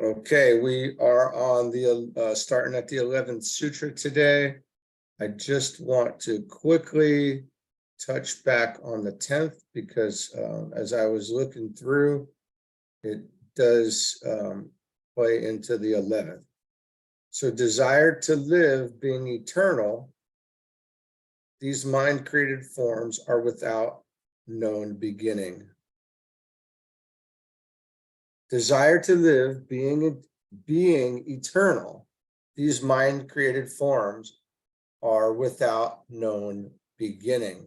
Okay, we are on the starting at the 11th sutra today. I just want to quickly touch back on the 10th because as I was looking through, it does play into the 11th. So desire to live being eternal, these mind-created forms are without known beginning. Desire to live being eternal, these mind-created forms are without known beginning.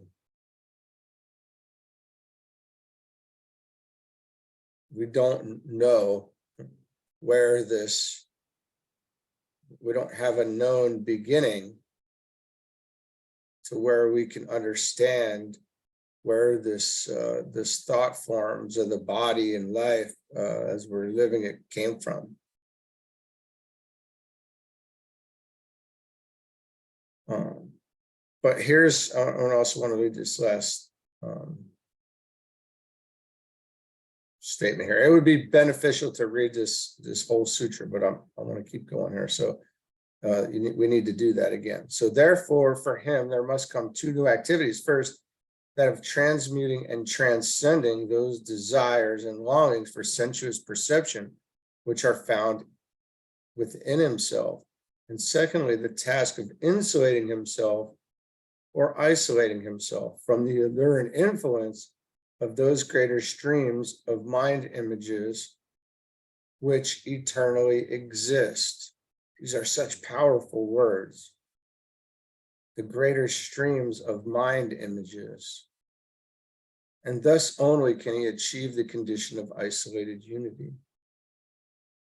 We don't know where this, we don't have a known beginning to where we can understand where this this thought forms of the body and life as we're living it came from. But here's, I also want to read this last statement here. It would be beneficial to read this whole sutra, but I want to keep going here. So we need to do that again. So therefore, for him, there must come two new activities. First, that of transmuting and transcending those desires and longings for sensuous perception, which are found within himself. And secondly, the task of insulating himself or isolating himself from the allure and influence of those greater streams of mind images which eternally exist. These are such powerful words. The greater streams of mind images. And thus only can he achieve the condition of isolated unity.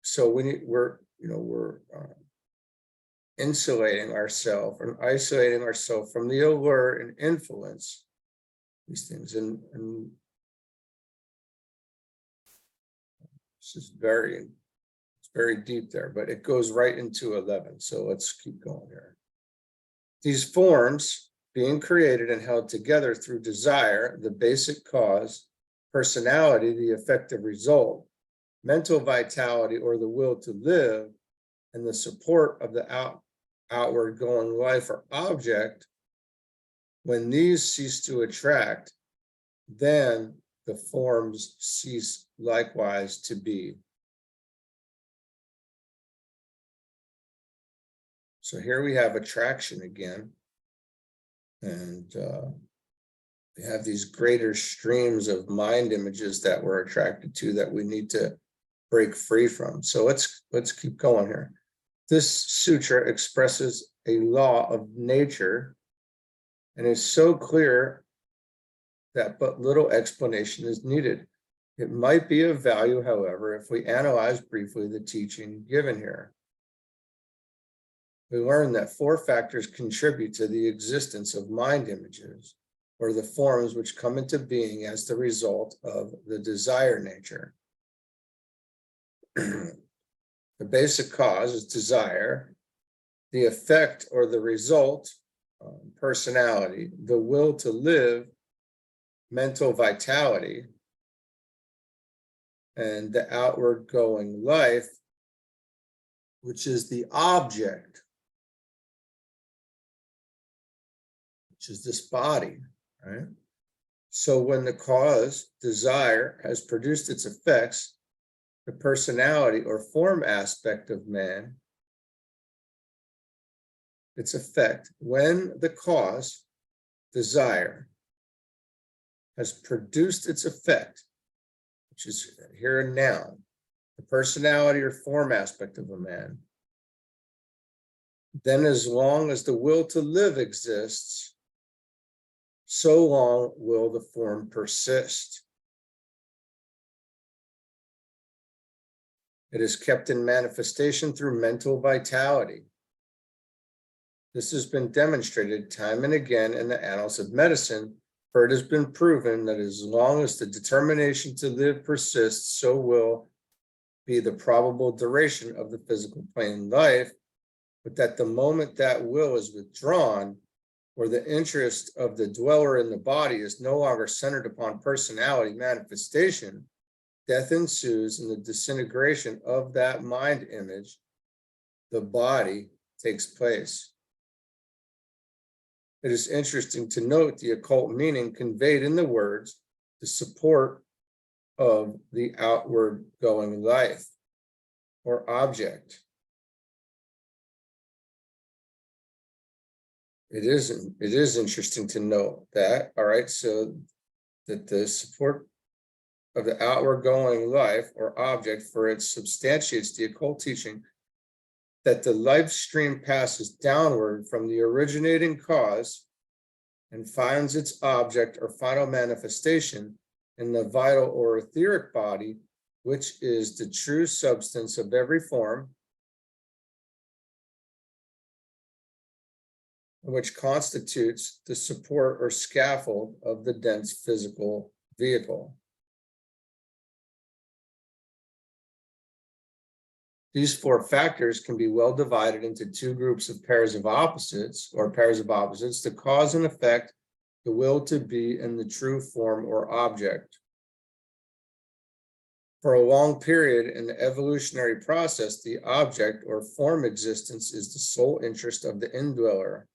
So we're insulating ourselves and isolating ourselves from the allure and influence these things. And this is it's very deep there, but it goes right into 11. So let's keep going here. These forms being created and held together through desire, the basic cause, personality, the effective result, mental vitality or the will to live, and the support of the outward going life or object, when these cease to attract, then the forms cease likewise to be. So here we have attraction again. And we have these greater streams of mind images that we're attracted to that we need to break free from. So let's keep going here. This sutra expresses a law of nature and is so clear that but little explanation is needed. It might be of value, however, if we analyze briefly the teaching given here. We learn that four factors contribute to the existence of mind images, or the forms which come into being as the result of the desire nature. The basic cause is desire, the effect or the result, personality, the will to live, mental vitality, and the outward going life, which is the object, which is this body, right? So when the cause, desire, has produced its effects, the personality or form aspect of man, its effect, when the cause, desire, has produced its effect, which is here and now, the personality or form aspect of a man, then as long as the will to live exists, so long will the form persist. It is kept in manifestation through mental vitality. This has been demonstrated time and again in the annals of medicine, for it has been proven that as long as the determination to live persists, so will be the probable duration of the physical plane life, but that the moment that will is withdrawn, or the interest of the dweller in the body is no longer centered upon personality manifestation, death ensues and the disintegration of that mind image, the body takes place. It is interesting to note the occult meaning conveyed in the words, the support of the outward going life or object. It is interesting to note that, all right, so that the support of the outward going life or object, for it substantiates the occult teaching that the life stream passes downward from the originating cause and finds its object or final manifestation in the vital or etheric body, which is the true substance of every form, which constitutes the support or scaffold of the dense physical vehicle. These four factors can be well divided into two groups of pairs of opposites, the cause and effect, the will to be, and the true form or object. For a long period in the evolutionary process, the object or form existence is the sole interest of the indweller,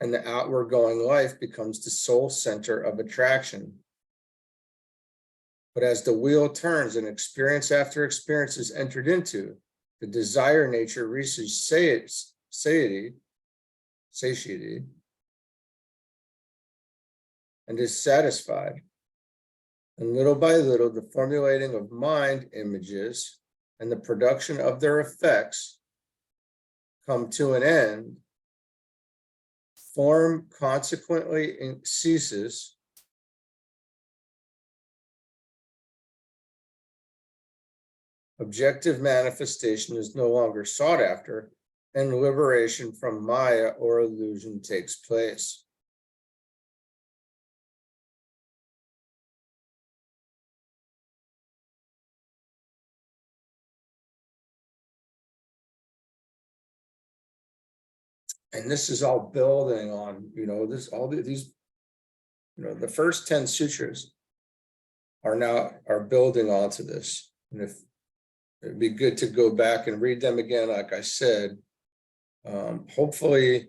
and the outward going life becomes the sole center of attraction. But as the wheel turns and experience after experience is entered into, the desire nature reaches satiety, and is satisfied. And little by little, the formulating of mind images and the production of their effects come to an end. Form consequently ceases. Objective manifestation is no longer sought after, and liberation from Maya or illusion takes place. And this is all building on, the first 10 sutras are building onto this. And if it'd be good to go back and read them again, like I said, hopefully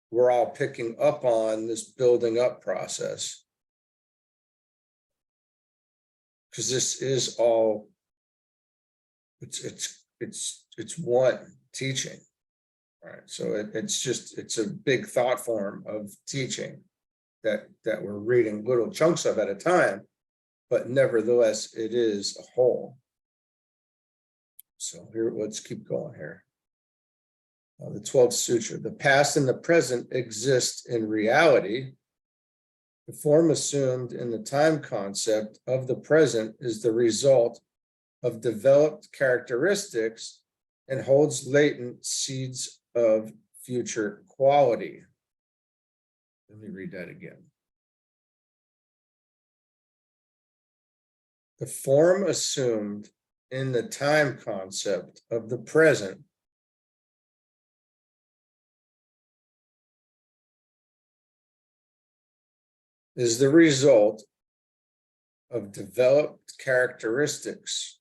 we're all picking up on this building up process, because this is all, it's one teaching. Right, so it's a big thought form of teaching that we're reading little chunks of at a time, but nevertheless it is a whole. So here, let's keep going here. The 12th sutra: the past and the present exist in reality. The form assumed in the time concept of the present is the result of developed characteristics and holds latent seeds of future quality. Let me read that again. The form assumed in the time concept of the present is the result of developed characteristics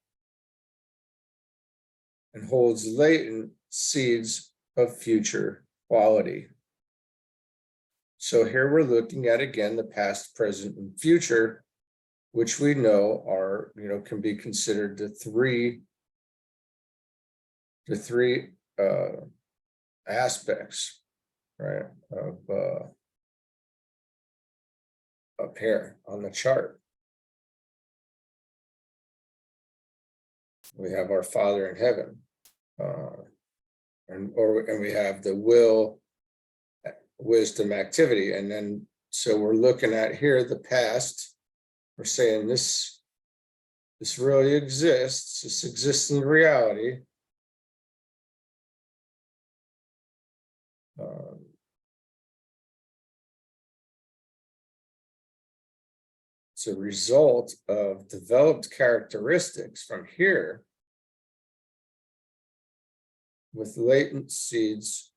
and holds latent seeds of future quality. So here we're looking at, again, the past, present, and future, which we know are, can be considered the three aspects, right, of up here on the chart. We have our Father in heaven, and we have the will, wisdom, activity, and then so we're looking at here the past. We're saying this really exists. This exists in reality. It's a result of developed characteristics from here with latent seeds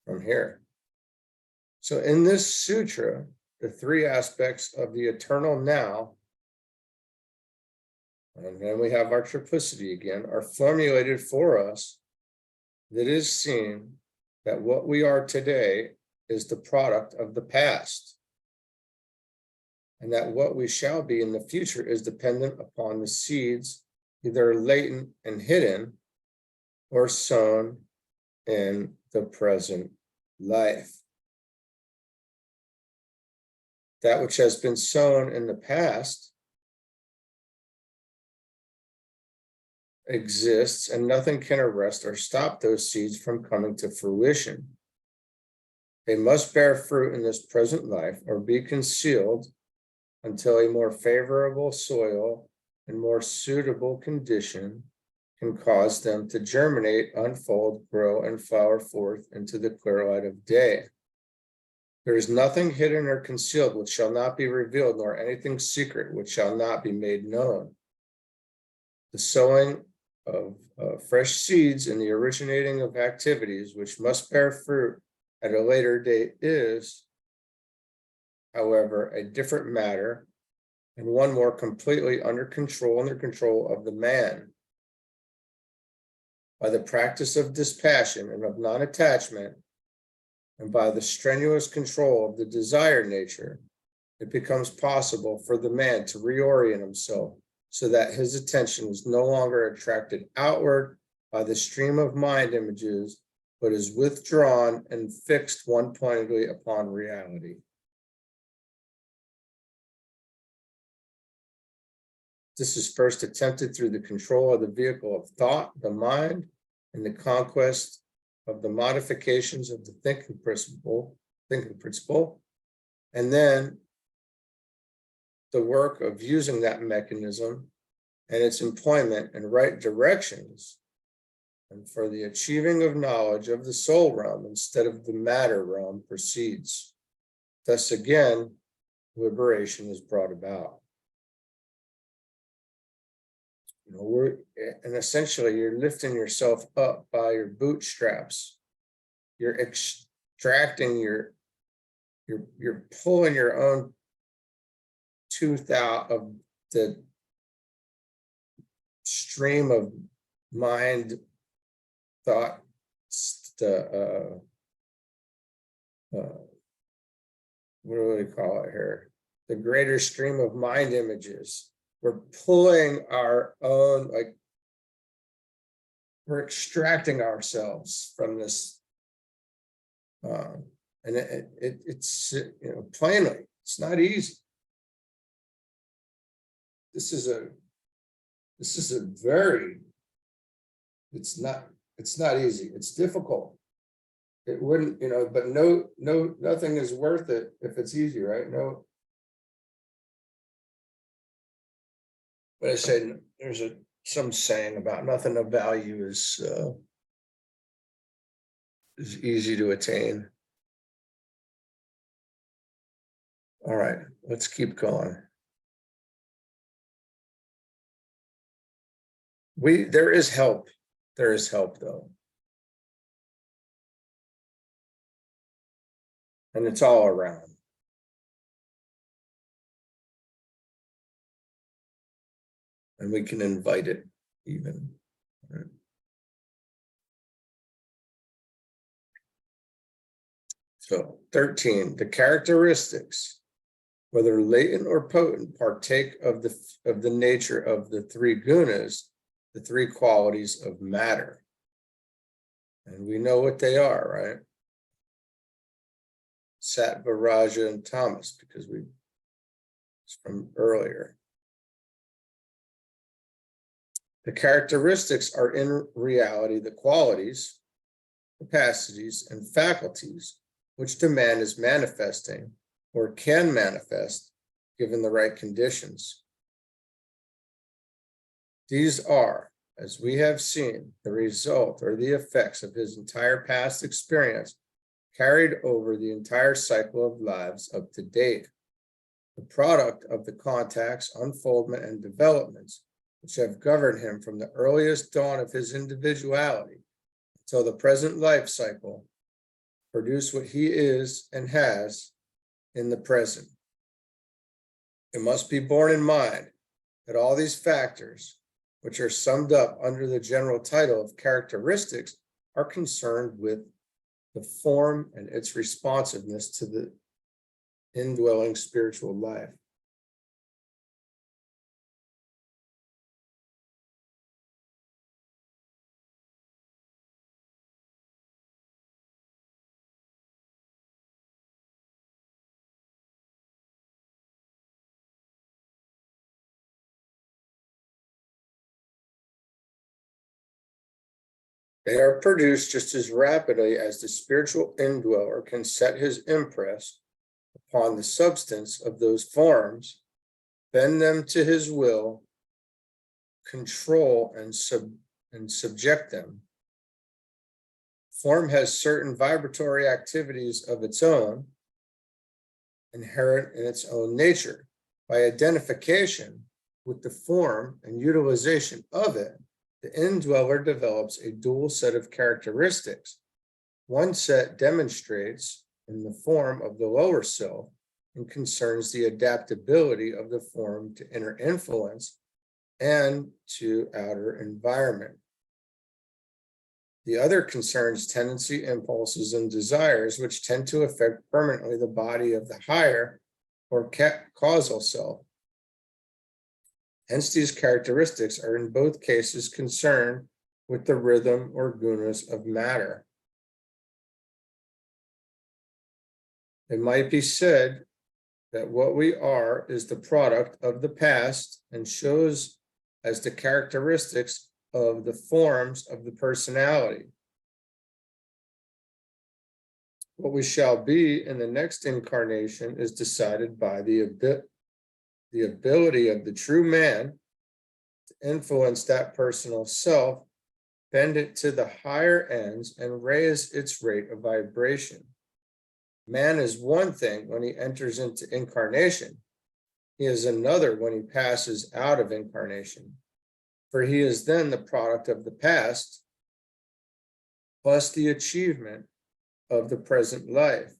from here. So in this sutra, the three aspects of the eternal now, and then we have our triplicity again, are formulated for us, that is seen that what we are today is the product of the past, and that what we shall be in the future is dependent upon the seeds, either latent and hidden or sown in the present life. That which has been sown in the past exists, and nothing can arrest or stop those seeds from coming to fruition. They must bear fruit in this present life or be concealed until a more favorable soil and more suitable condition can cause them to germinate, unfold, grow, and flower forth into the clear light of day. There is nothing hidden or concealed which shall not be revealed, nor anything secret which shall not be made known. The sowing of fresh seeds and the originating of activities which must bear fruit at a later date is, however, a different matter, and one more completely under control of the man. By the practice of dispassion and of non-attachment, and by the strenuous control of the desired nature, it becomes possible for the man to reorient himself so that his attention is no longer attracted outward by the stream of mind images, but is withdrawn and fixed one-pointedly upon reality. This is first attempted through the control of the vehicle of thought, the mind, and the conquest of the modifications of the thinking principle, and then the work of using that mechanism and its employment in right directions, and for the achieving of knowledge of the soul realm instead of the matter realm proceeds. Thus again, liberation is brought about. And essentially you're lifting yourself up by your bootstraps. You're extracting you're pulling your own tooth out of the stream of mind thought, what do we call it here? The greater stream of mind images. We're pulling our own, we're extracting ourselves from this, and it's plainly, it's not easy. This is a very, it's not easy. It's difficult. It wouldn't, but nothing is worth it if it's easy, right? No. But I said, there's some saying about nothing of value is easy to attain. All right, let's keep going. There is help. There is help though. And it's all around. And we can invite it even. Right? So 13, the characteristics, whether latent or potent, partake of the nature of the three gunas, the three qualities of matter. And we know what they are, right? Sattva, Raja, and Tamas, because it's from earlier. The characteristics are in reality the qualities, capacities, and faculties which the man is manifesting or can manifest given the right conditions. These are, as we have seen, the result or the effects of his entire past experience carried over the entire cycle of lives up to date, the product of the contacts, unfoldment, and developments which have governed him from the earliest dawn of his individuality until the present life cycle, produce what he is and has in the present. It must be borne in mind that all these factors, which are summed up under the general title of characteristics, are concerned with the form and its responsiveness to the indwelling spiritual life. They are produced just as rapidly as the spiritual indweller can set his impress upon the substance of those forms, bend them to his will, control and subject them. Form has certain vibratory activities of its own, inherent in its own nature. By identification with the form and utilization of it, the indweller develops a dual set of characteristics. One set demonstrates in the form of the lower self and concerns the adaptability of the form to inner influence and to outer environment. The other concerns tendency, impulses, and desires, which tend to affect permanently the body of the higher or causal self. Hence, these characteristics are in both cases concerned with the rhythm or gunas of matter. It might be said that what we are is the product of the past and shows as the characteristics of the forms of the personality. What we shall be in the next incarnation is decided by the ability of the true man to influence that personal self, bend it to the higher ends, and raise its rate of vibration. Man is one thing when he enters into incarnation. He is another when he passes out of incarnation, for he is then the product of the past plus the achievement of the present life.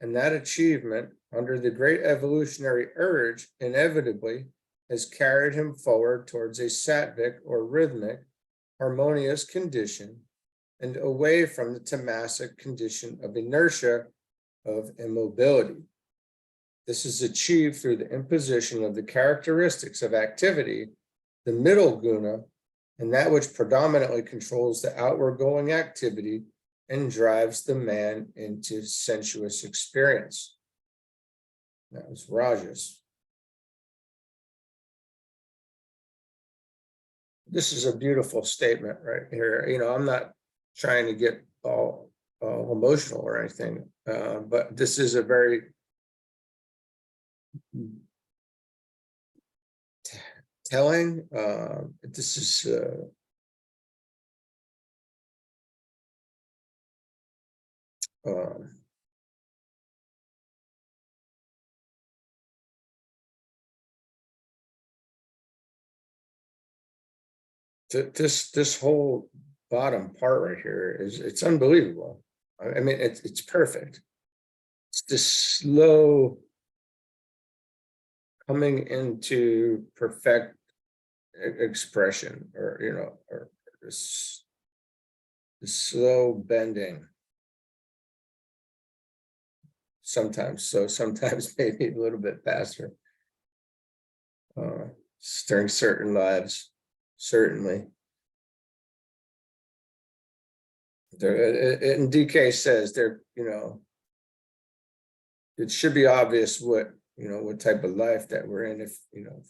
And that achievement, under the great evolutionary urge, inevitably has carried him forward towards a sattvic or rhythmic, harmonious condition and away from the tamasic condition of inertia, of immobility. This is achieved through the imposition of the characteristics of activity, the middle guna, and that which predominantly controls the outward going activity and drives the man into sensuous experience. That was Rajas. This is a beautiful statement right here. You know, I'm not trying to get all emotional or anything, but this is a very telling. This is this whole bottom part right here it's unbelievable. I mean, it's perfect. It's this slow coming into perfect expression, or you know, or this slow bending. Sometimes so, sometimes maybe a little bit faster. During certain lives, certainly. There, and DK says there, you know, it should be obvious what, you know, what type of life that we're in. If, you know,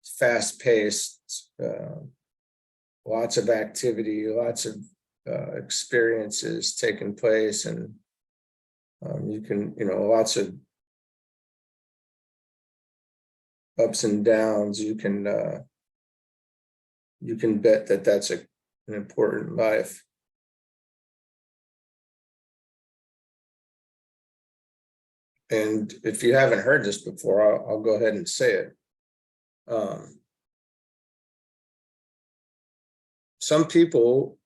it's fast paced, lots of activity, lots of experiences taking place, and you can, you know, lots of ups and downs. You can bet that that's an important life. And if you haven't heard this before, I'll go ahead and say it. Some people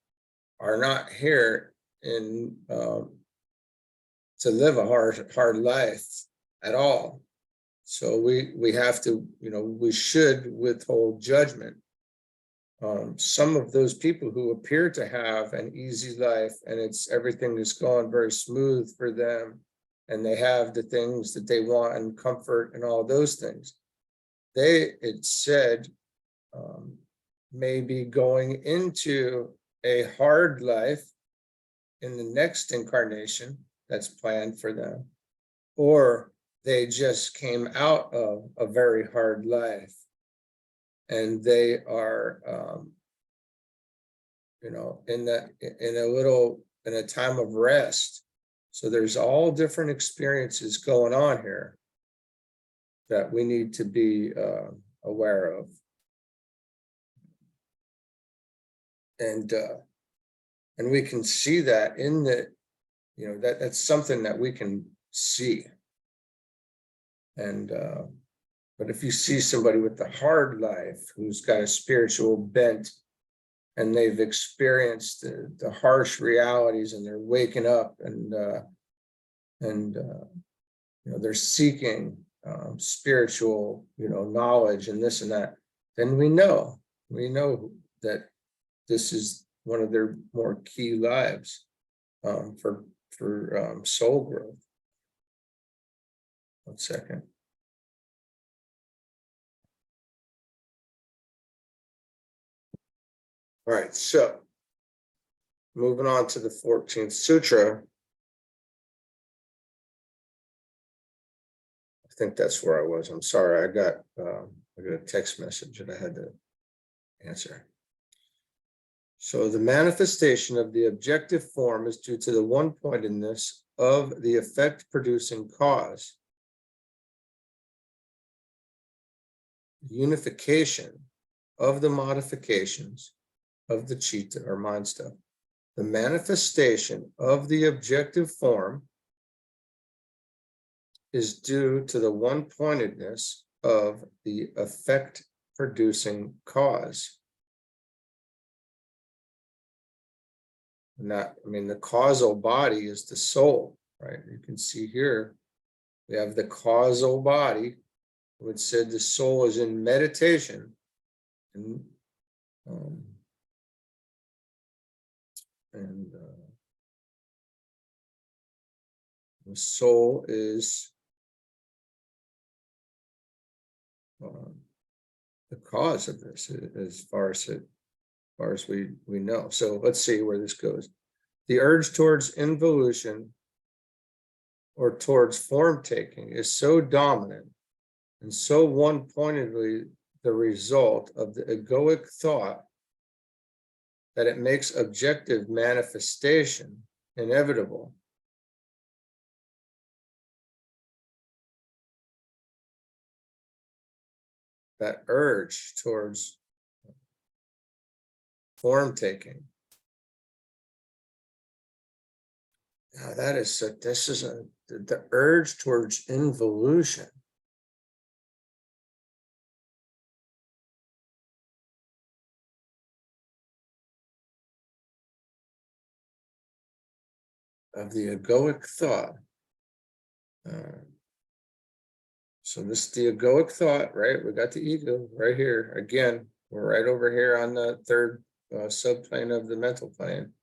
are not here in to live a hard life. at all. So we have to, we should withhold judgment. Some of those people who appear to have an easy life and everything is going very smooth for them, and they have the things that they want and comfort and all those things, it's said, may be going into a hard life in the next incarnation that's planned for them, or they just came out of a very hard life and they are, in a time of rest. So there's all different experiences going on here that we need to be aware of. And we can see that in that's something that we can see. And but if you see somebody with the hard life who's got a spiritual bent and they've experienced the harsh realities and they're waking up and they're seeking spiritual knowledge and this and that, then we know that this is one of their more key lives for soul growth. One second. All right, so moving on to the 14th Sutra. I think that's where I was. I'm sorry, I got a text message that I had to answer. So the manifestation of the objective form is due to the one-pointedness of the effect-producing cause. Unification of the modifications of the citta or mind stuff. The manifestation of the objective form is due to the one-pointedness of the effect-producing cause. The causal body is the soul, right? You can see here, we have the causal body, which said the soul is in meditation. And the soul is the cause of this, as far as we know. So let's see where this goes. The urge towards involution or towards form taking is so dominant and so one-pointedly the result of the egoic thought that it makes objective manifestation inevitable. That urge towards form taking. Now this is the urge towards involution. Of the egoic thought. So this is the egoic thought, right? We got the ego right here. Again, we're right over here on the third subplane of the mental plane.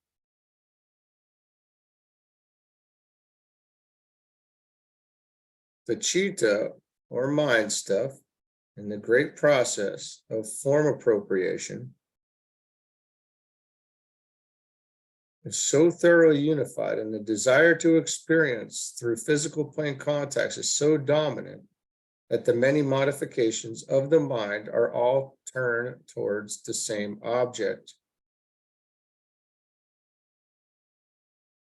The citta or mind stuff in the great process of form appropriation is so thoroughly unified, and the desire to experience through physical plane contacts is so dominant that the many modifications of the mind are all turned towards the same object.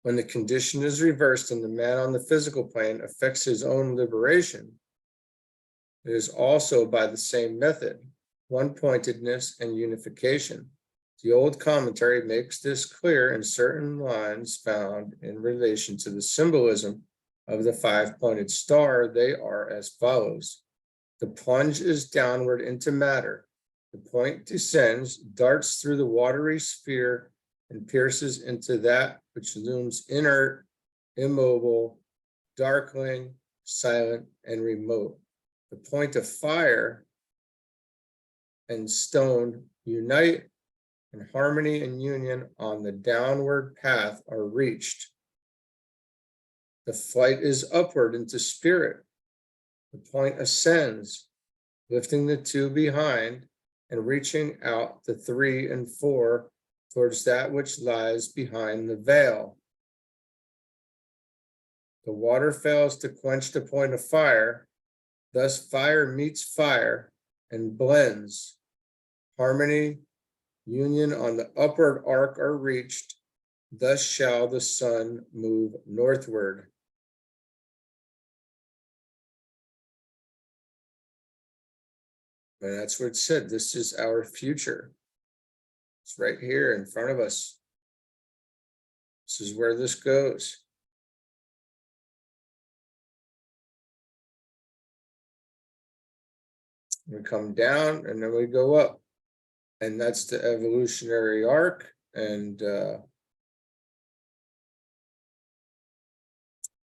When the condition is reversed and the man on the physical plane affects his own liberation, it is also by the same method, one-pointedness and unification. The old commentary makes this clear in certain lines found in relation to the symbolism of the five-pointed star. They are as follows. The plunge is downward into matter. The point descends, darts through the watery sphere, and pierces into that which looms inert, immobile, darkling, silent, and remote. The point of fire and stone unite, and harmony and union on the downward path are reached. The flight is upward into spirit. The point ascends, lifting the two behind and reaching out the 3 and 4 towards that which lies behind the veil. The water fails to quench the point of fire, thus fire meets fire and blends. Harmony, union on the upward arc are reached, thus shall the sun move northward. And that's what it said. This is our future. It's right here in front of us. This is where this goes. We come down and then we go up. And that's the evolutionary arc. And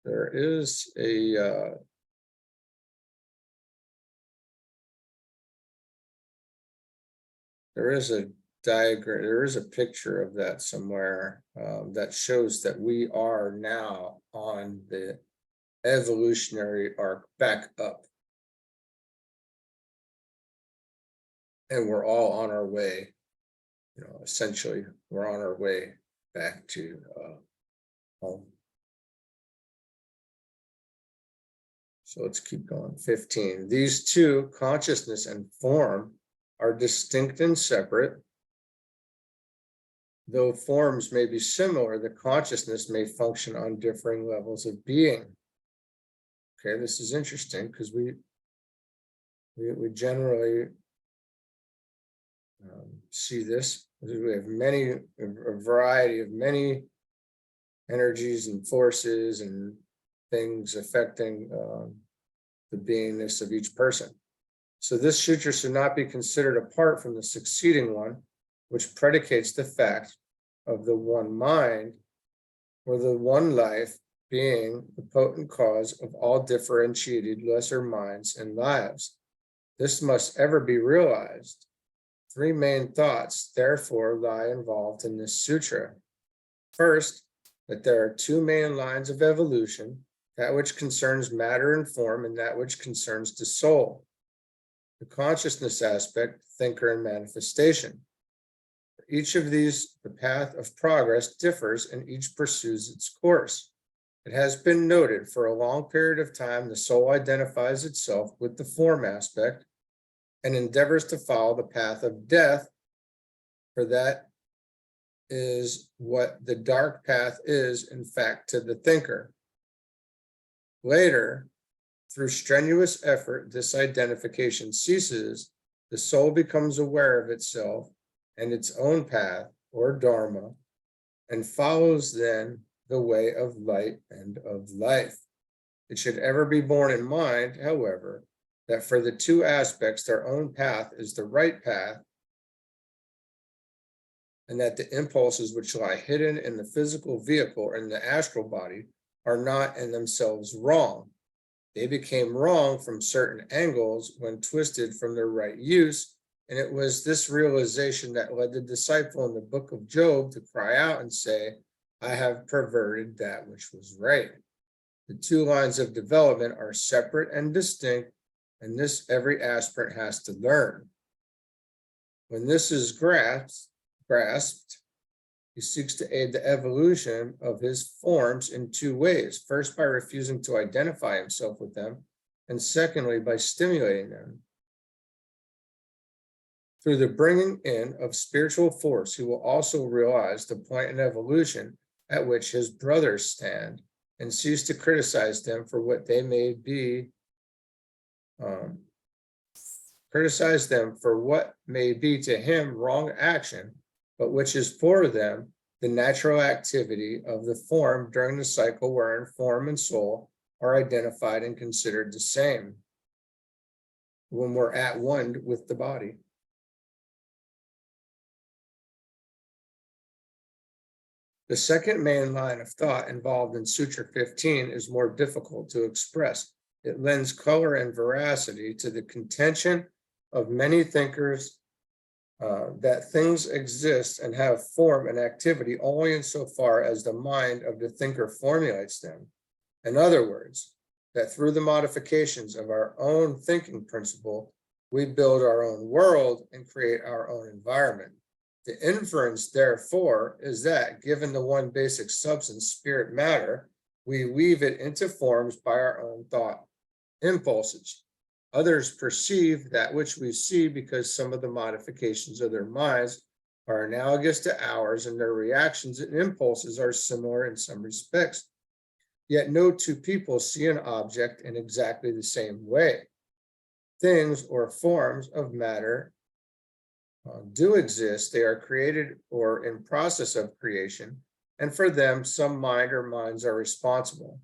there is a diagram, there is a picture of that somewhere that shows that we are now on the evolutionary arc back up. And we're all on our way, essentially, we're on our way back to home. So let's keep going. 15. These two, consciousness and form, are distinct and separate. Though forms may be similar, the consciousness may function on differing levels of being. Okay, this is interesting because we generally see this. We have a variety of many energies and forces and things affecting the beingness of each person. So this sutra should not be considered apart from the succeeding one, which predicates the fact of the one mind or the one life being the potent cause of all differentiated lesser minds and lives. This must ever be realized. 3 main thoughts, therefore, lie involved in this sutra. First, that there are 2 main lines of evolution, that which concerns matter and form, and that which concerns the soul. The consciousness aspect, thinker, and manifestation. For each of these, the path of progress differs and each pursues its course. It has been noted for a long period of time, the soul identifies itself with the form aspect and endeavors to follow the path of death, for that is what the dark path is, in fact, to the thinker. Later, through strenuous effort, this identification ceases, the soul becomes aware of itself and its own path, or dharma, and follows then the way of light and of life. It should ever be borne in mind, however, that for the 2 aspects, their own path is the right path, and that the impulses which lie hidden in the physical vehicle or in the astral body are not in themselves wrong. They became wrong from certain angles when twisted from their right use, and it was this realization that led the disciple in the book of Job to cry out and say, I have perverted that which was right. The 2 lines of development are separate and distinct, and this every aspirant has to learn. When this is grasped, he seeks to aid the evolution of his forms in 2 ways. First, by refusing to identify himself with them, and secondly, by stimulating them. Through the bringing in of spiritual force, he will also realize the point in evolution at which his brothers stand and cease to criticize them for what they may be, to him wrong action, but which is for them the natural activity of the form during the cycle wherein form and soul are identified and considered the same when we're at one with the body. The second main line of thought involved in Sutra 15 is more difficult to express, It lends color and veracity to the contention of many thinkers that things exist and have form and activity only insofar as the mind of the thinker formulates them. In other words, that through the modifications of our own thinking principle, we build our own world and create our own environment. The inference, therefore, is that given the one basic substance, spirit matter, we weave it into forms by our own thought impulses. Others perceive that which we see because some of the modifications of their minds are analogous to ours, and their reactions and impulses are similar in some respects. Yet no two people see an object in exactly the same way. Things or forms of matter do exist. They are created or in process of creation, and for them, some mind or minds are responsible.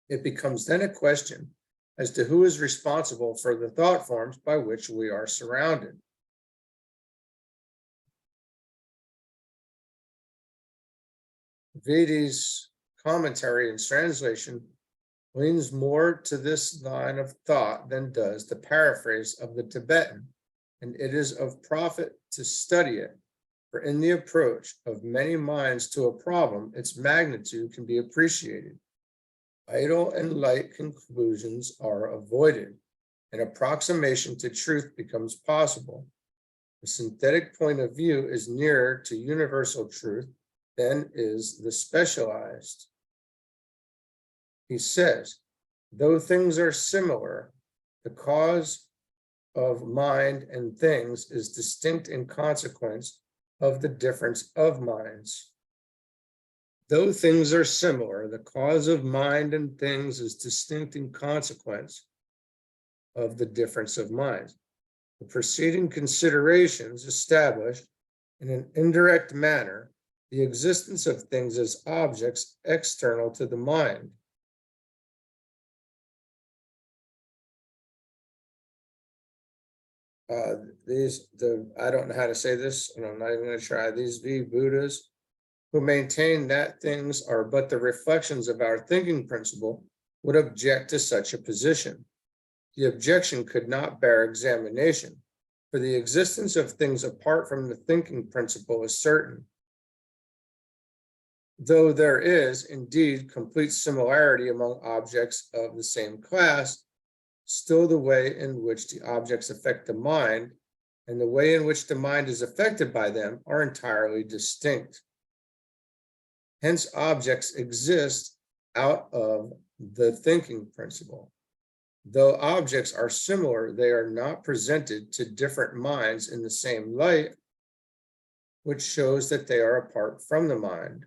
It becomes then a question as to who is responsible for the thought forms by which we are surrounded. Vedi's commentary and translation leans more to this line of thought than does the paraphrase of the Tibetan, and it is of profit to study it, for in the approach of many minds to a problem, its magnitude can be appreciated. Idle and light conclusions are avoided. An approximation to truth becomes possible. The synthetic point of view is nearer to universal truth than is the specialized. He says, though things are similar, the cause of mind and things is distinct in consequence of the difference of minds. Though things are similar, the cause of mind and things is distinct in consequence of the difference of minds. The preceding considerations establish in an indirect manner the existence of things as objects external to the mind. I don't know how to say this, and I'm not even going to try. These Buddhas who maintain that things are but the reflections of our thinking principle would object to such a position. The objection could not bear examination, for the existence of things apart from the thinking principle is certain. Though there is indeed complete similarity among objects of the same class, still the way in which the objects affect the mind and the way in which the mind is affected by them are entirely distinct. Hence, objects exist out of the thinking principle. Though objects are similar, they are not presented to different minds in the same light, which shows that they are apart from the mind.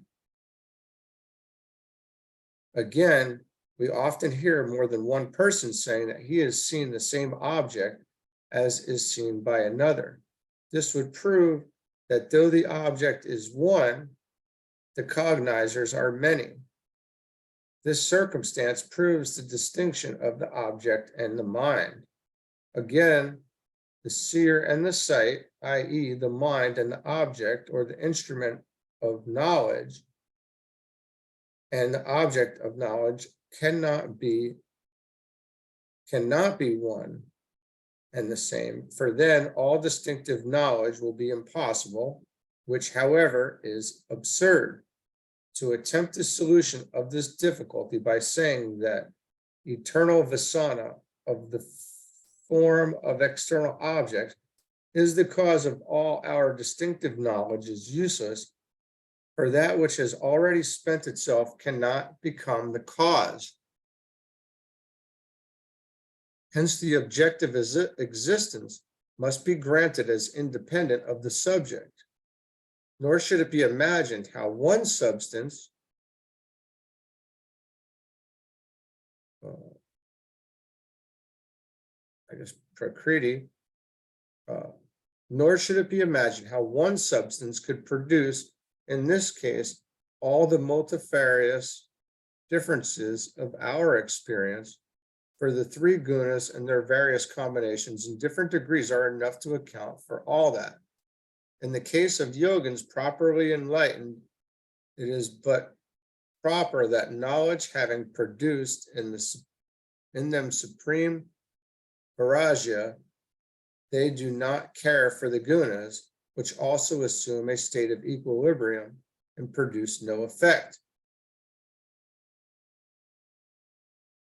Again, we often hear more than one person saying that he has seen the same object as is seen by another. This would prove that though the object is one, the cognizers are many. This circumstance proves the distinction of the object and the mind. Again, the seer and the sight, i.e., the mind and the object or the instrument of knowledge and the object of knowledge cannot be one and the same, for then all distinctive knowledge will be impossible, which, however, is absurd. To attempt a solution of this difficulty by saying that eternal vasana of the form of external objects is the cause of all our distinctive knowledge is useless, for that which has already spent itself cannot become the cause. Hence, the objective existence must be granted as independent of the subject. Nor should it be imagined how one substance Prakriti, nor should it be imagined how one substance could produce, in this case, all the multifarious differences of our experience, for the three gunas and their various combinations in different degrees are enough to account for all that. In the case of yogins properly enlightened, it is but proper that knowledge having produced in the in them supreme Viraja, they do not care for the gunas, which also assume a state of equilibrium and produce no effect.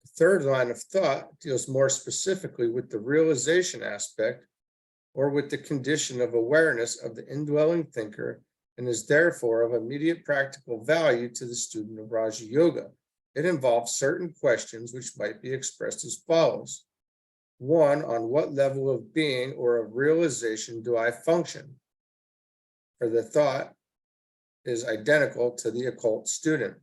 The third line of thought deals more specifically with the realization aspect, or with the condition of awareness of the indwelling thinker, and is therefore of immediate practical value to the student of Raja Yoga. It involves certain questions which might be expressed as follows. 1, on what level of being or of realization do I function? For the thought is identical to the occult student.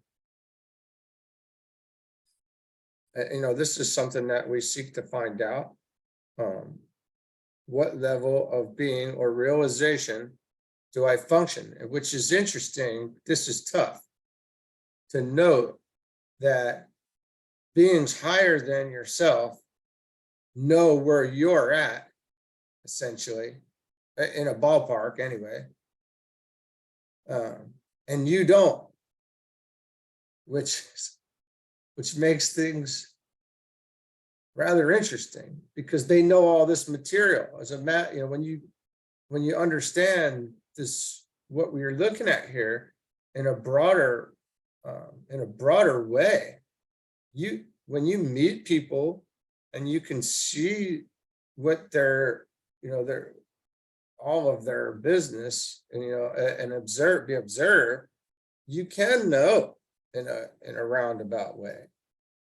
This is something that we seek to find out. What level of being or realization do I function? Which is interesting. This is tough to note that beings higher than yourself know where you're at, essentially, in a ballpark anyway, and you don't, which makes things rather interesting, because they know all this material. As a when you understand this, what we are looking at here in a broader way, when you meet people and you can see what their all of their business, and be observed, you can know in a roundabout way.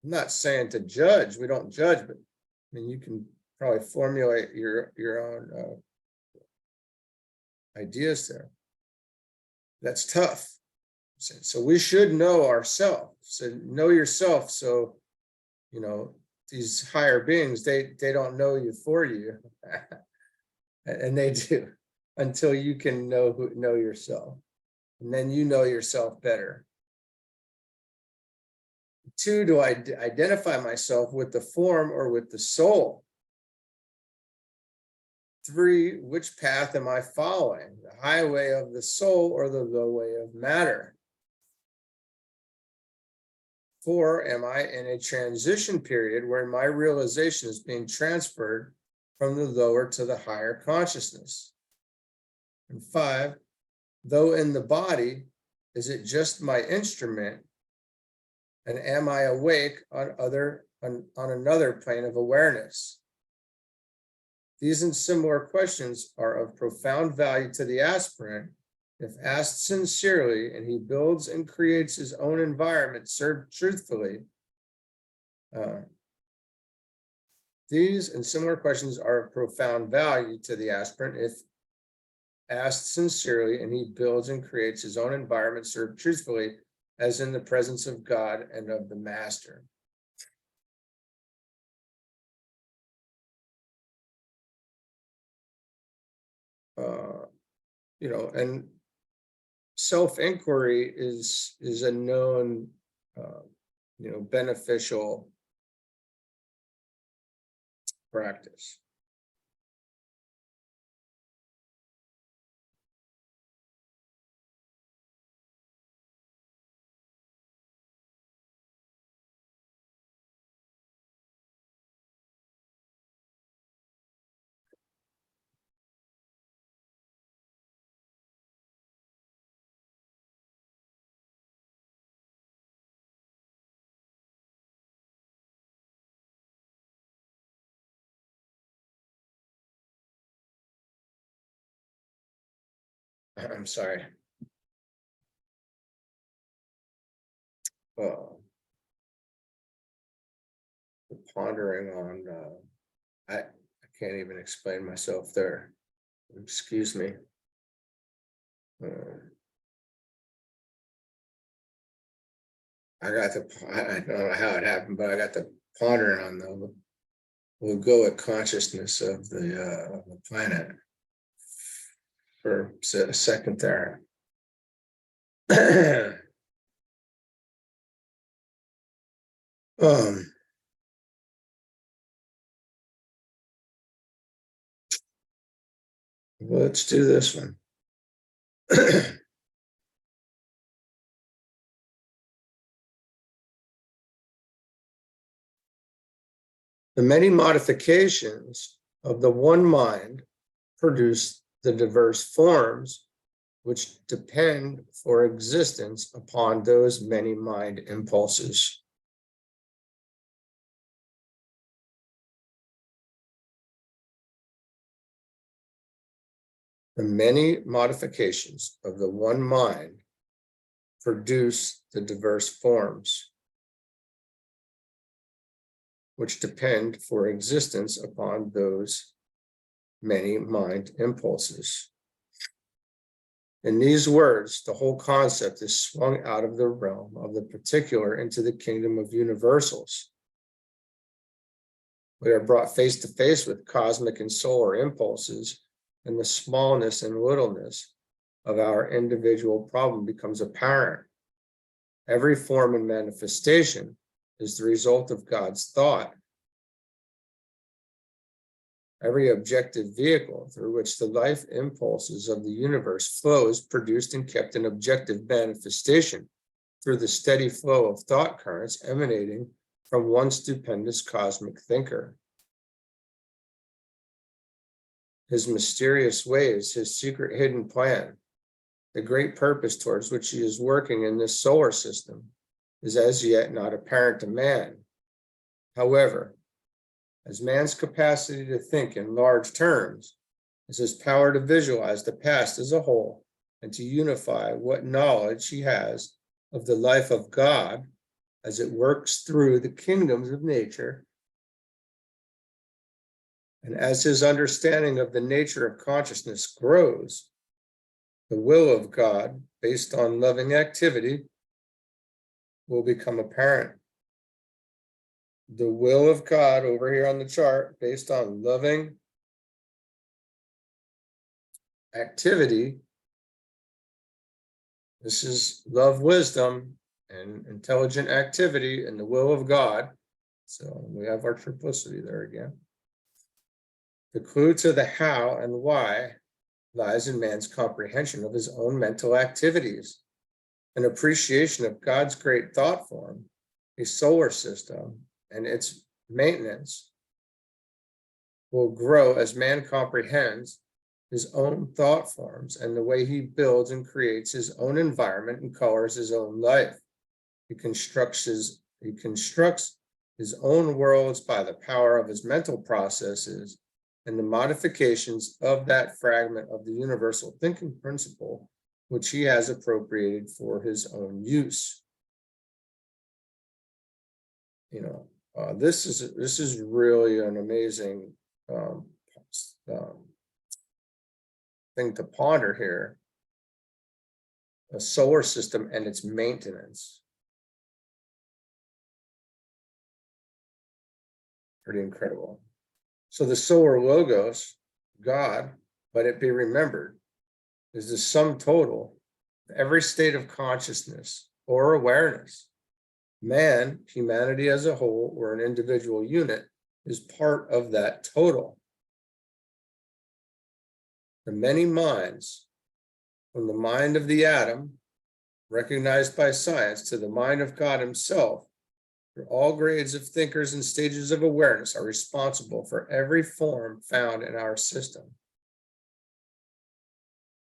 I'm not saying to judge, we don't judge, but I mean, you can probably formulate your own ideas there. That's tough. So we should know ourselves. So know yourself. So, these higher beings, they don't know you for you. And they do, until you can know yourself. And then you know yourself better. 2, do I identify myself with the form or with the soul? 3, which path am I following? The highway of the soul or the low way of matter? 4, am I in a transition period where my realization is being transferred from the lower to the higher consciousness? And 5, though in the body, is it just my instrument? And am I awake on another plane of awareness? These and similar questions are of profound value to the aspirant if asked sincerely, and he builds and creates his own environment served truthfully. These and similar questions are of profound value to the aspirant if asked sincerely, and he builds and creates his own environment served truthfully, as in the presence of God and of the master. And self-inquiry is a known, beneficial practice. I'm sorry. Pondering on, I can't even explain myself there. Excuse me. I don't know how it happened, but I got the pondering on the we'll go at consciousness of the planet for a second there. Let's do this one. The many modifications of the one mind produce the diverse forms which depend for existence upon those many mind impulses. The many modifications of the one mind produce the diverse forms which depend for existence upon those many mind impulses. In these words, the whole concept is swung out of the realm of the particular into the kingdom of universals. We are brought face to face with cosmic and solar impulses, and the smallness and littleness of our individual problem becomes apparent. Every form and manifestation is the result of God's thought. Every objective vehicle through which the life impulses of the universe flow is produced and kept in objective manifestation through the steady flow of thought currents emanating from one stupendous cosmic thinker. His mysterious ways, his secret hidden plan, the great purpose towards which he is working in this solar system is as yet not apparent to man. However, as man's capacity to think in large terms, as his power to visualize the past as a whole and to unify what knowledge he has of the life of God as it works through the kingdoms of nature, and as his understanding of the nature of consciousness grows, the will of God, based on loving activity, will become apparent. The will of God over here on the chart, based on loving activity, this is love, wisdom, and intelligent activity in the will of God. So we have our triplicity there again. The clue to the how and why lies in man's comprehension of his own mental activities. An appreciation of God's great thought form, a solar system, and its maintenance will grow as man comprehends his own thought forms and the way he builds and creates his own environment and colors his own life. He constructs his own worlds by the power of his mental processes and the modifications of that fragment of the universal thinking principle, which he has appropriated for his own use. This is really an amazing thing to ponder here. A solar system and its maintenance. Pretty incredible. So the solar logos, God, let it be remembered, is the sum total of every state of consciousness or awareness. Man, humanity as a whole, or an individual unit, is part of that total. The many minds, from the mind of the atom, recognized by science, to the mind of God himself, for all grades of thinkers and stages of awareness, are responsible for every form found in our system.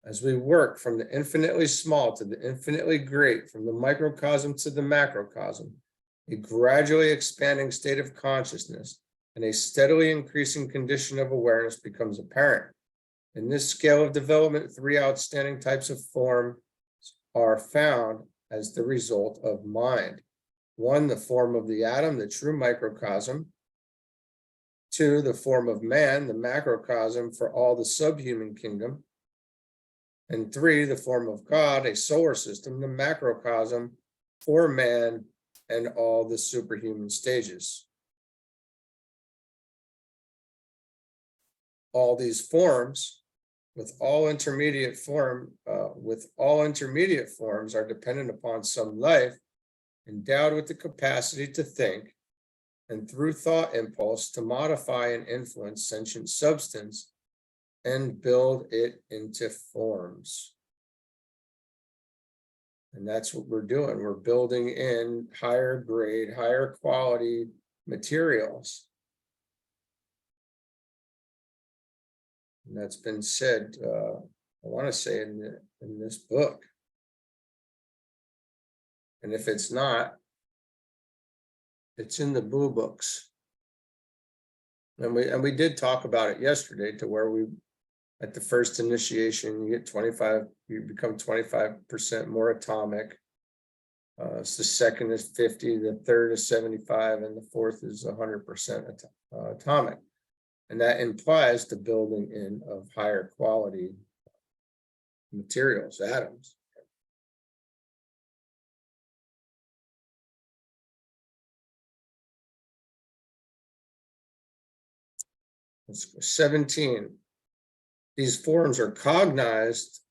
As we work from the infinitely small to the infinitely great, from the microcosm to the macrocosm, a gradually expanding state of consciousness and a steadily increasing condition of awareness becomes apparent. In this scale of development, three outstanding types of form are found as the result of mind. One, the form of the atom, the true microcosm. Two, the form of man, the macrocosm for all the subhuman kingdom. And three, the form of God, a solar system, the macrocosm for man and all the superhuman stages. All these forms, with all intermediate forms, are dependent upon some life endowed with the capacity to think, and through thought impulse to modify and influence sentient substance and build it into forms. And that's what we're doing. We're building in higher grade, higher quality materials And that's been said, I want to say in this book. And if it's not, it's in the blue books. And we did talk about it yesterday, to where we, at the first initiation, you become 25% more atomic. So the second is 50, the third is 75, and the fourth is 100% atomic. And that implies the building in of higher quality materials, atoms. 17. These forms are cognized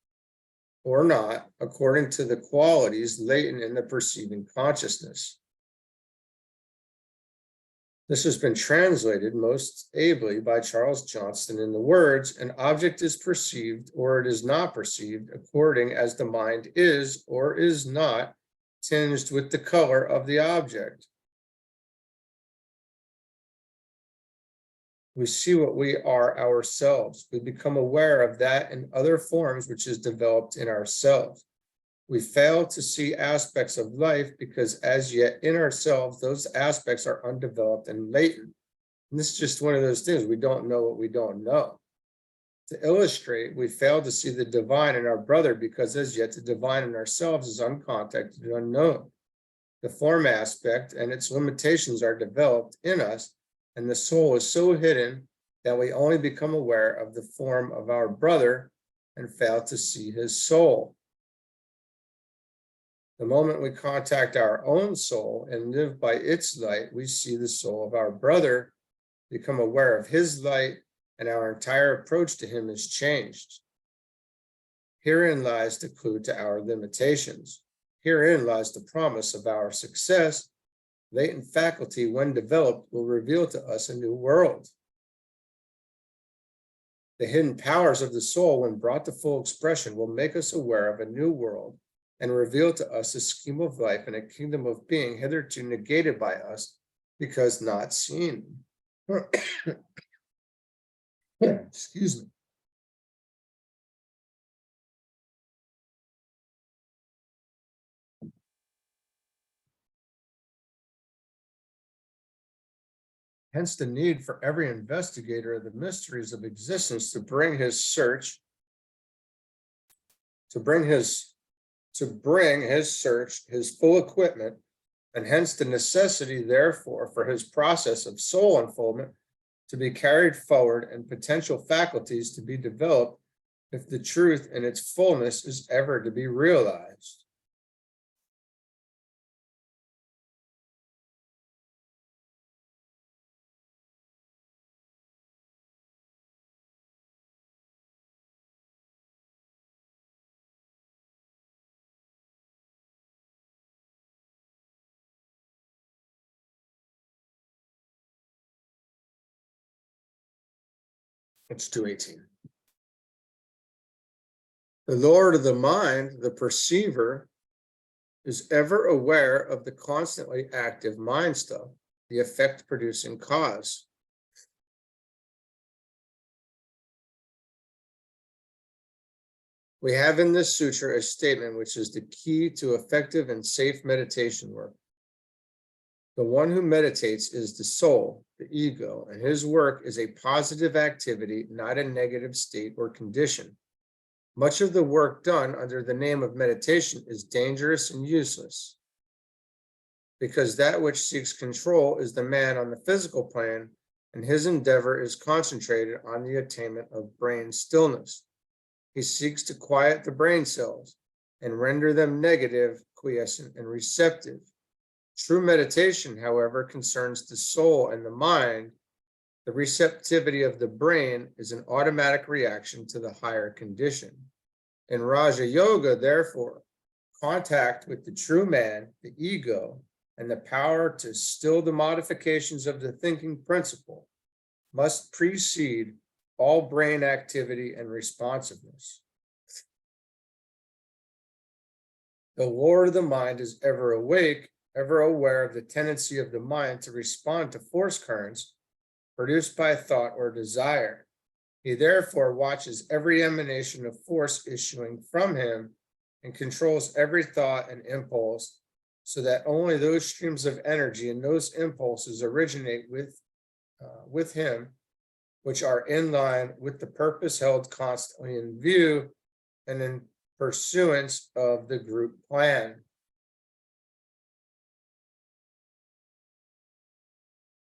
or not according to the qualities latent in the perceiving consciousness. This has been translated most ably by Charles Johnston in the words, an object is perceived or it is not perceived according as the mind is or is not tinged with the color of the object. We see what we are ourselves. We become aware of that and other forms which is developed in ourselves. We fail to see aspects of life because as yet in ourselves, those aspects are undeveloped and latent. And this is just one of those things. We don't know what we don't know. To illustrate, we fail to see the divine in our brother because as yet the divine in ourselves is uncontacted and unknown. The form aspect and its limitations are developed in us, and the soul is so hidden that we only become aware of the form of our brother and fail to see his soul. The moment we contact our own soul and live by its light, we see the soul of our brother, become aware of his light, and our entire approach to him is changed. Herein lies the clue to our limitations. Herein lies the promise of our success. Latent faculty, when developed, will reveal to us a new world. The hidden powers of the soul, when brought to full expression, will make us aware of a new world and reveal to us a scheme of life and a kingdom of being hitherto negated by us because not seen. Excuse me. Hence the need for every investigator of the mysteries of existence to bring his search, his full equipment, and hence the necessity, therefore, for his process of soul unfoldment to be carried forward and potential faculties to be developed if the truth in its fullness is ever to be realized. It's 218. The Lord of the mind, the perceiver, is ever aware of the constantly active mind stuff, the effect producing cause. We have in this sutra a statement which is the key to effective and safe meditation work. The one who meditates is the soul, the ego, and his work is a positive activity, not a negative state or condition. Much of the work done under the name of meditation is dangerous and useless, because that which seeks control is the man on the physical plane, and his endeavor is concentrated on the attainment of brain stillness. He seeks to quiet the brain cells and render them negative, quiescent, and receptive. True meditation, however, concerns the soul and the mind. The receptivity of the brain is an automatic reaction to the higher condition. In Raja Yoga, therefore, contact with the true man, the ego, and the power to still the modifications of the thinking principle must precede all brain activity and responsiveness. The Lord of the mind is ever awake, ever aware of the tendency of the mind to respond to force currents produced by thought or desire. He therefore watches every emanation of force issuing from him and controls every thought and impulse, so that only those streams of energy and those impulses originate with him, which are in line with the purpose held constantly in view and in pursuance of the group plan.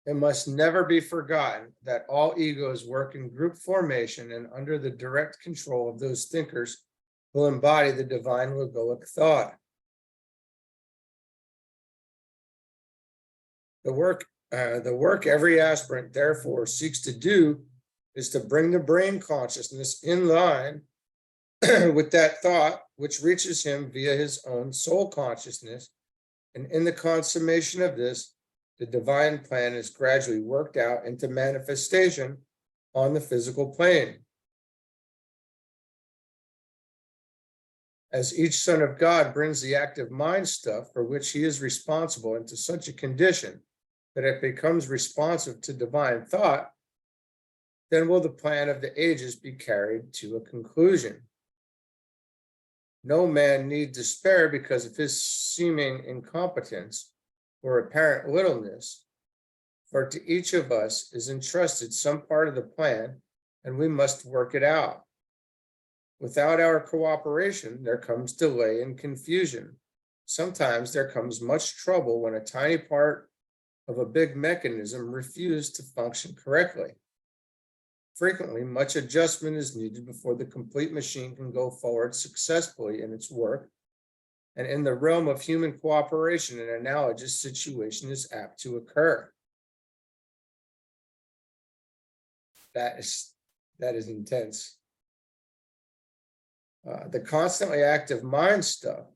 It must never be forgotten that all egos work in group formation and under the direct control of those thinkers who embody the divine logoic thought. The work every aspirant therefore seeks to do is to bring the brain consciousness in line with that thought, which reaches him via his own soul consciousness. And in the consummation of this, the divine plan is gradually worked out into manifestation on the physical plane. As each son of God brings the active mind stuff for which he is responsible into such a condition that it becomes responsive to divine thought, then will the plan of the ages be carried to a conclusion. No man need despair because of his seeming incompetence or apparent littleness, for to each of us is entrusted some part of the plan, and we must work it out. Without our cooperation, there comes delay and confusion. Sometimes there comes much trouble when a tiny part of a big mechanism refuses to function correctly. Frequently, much adjustment is needed before the complete machine can go forward successfully in its work. And in the realm of human cooperation, an analogous situation is apt to occur. That is intense. The constantly active mind stuff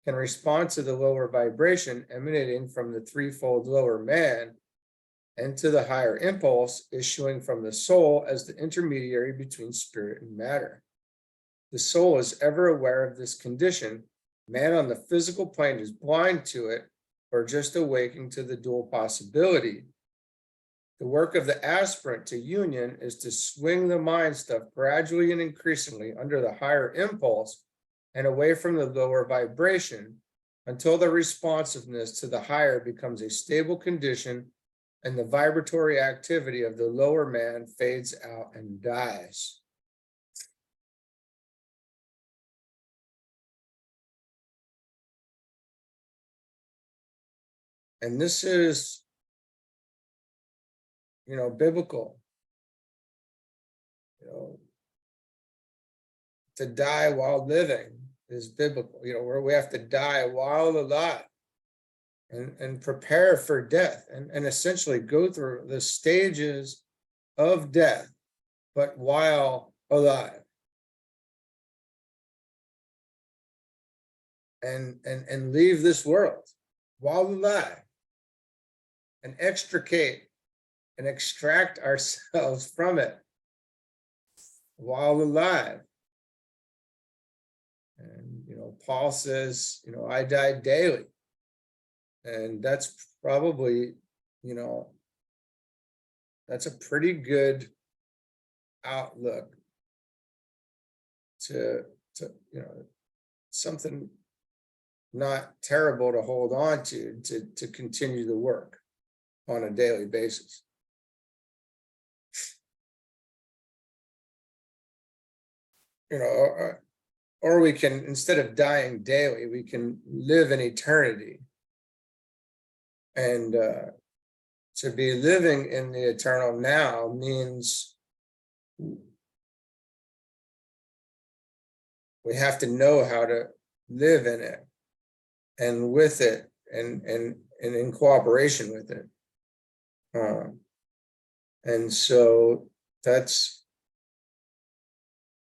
can respond to the lower vibration emanating from the threefold lower man and to the higher impulse issuing from the soul as the intermediary between spirit and matter. The soul is ever aware of this condition. Man on the physical plane is blind to it or just awaking to the dual possibility. The work of the aspirant to union is to swing the mind stuff gradually and increasingly under the higher impulse and away from the lower vibration until the responsiveness to the higher becomes a stable condition and the vibratory activity of the lower man fades out and dies. And this is, biblical. To die while living is biblical, where we have to die while alive and prepare for death and essentially go through the stages of death, but while alive. And leave this world while alive and extricate and extract ourselves from it while alive. And, Paul says, I die daily. And that's probably, that's a pretty good outlook to something not terrible to hold on to continue the work on a daily basis. Or we can, instead of dying daily, we can live in eternity. And to be living in the eternal now means we have to know how to live in it and with it and in cooperation with it. And so that's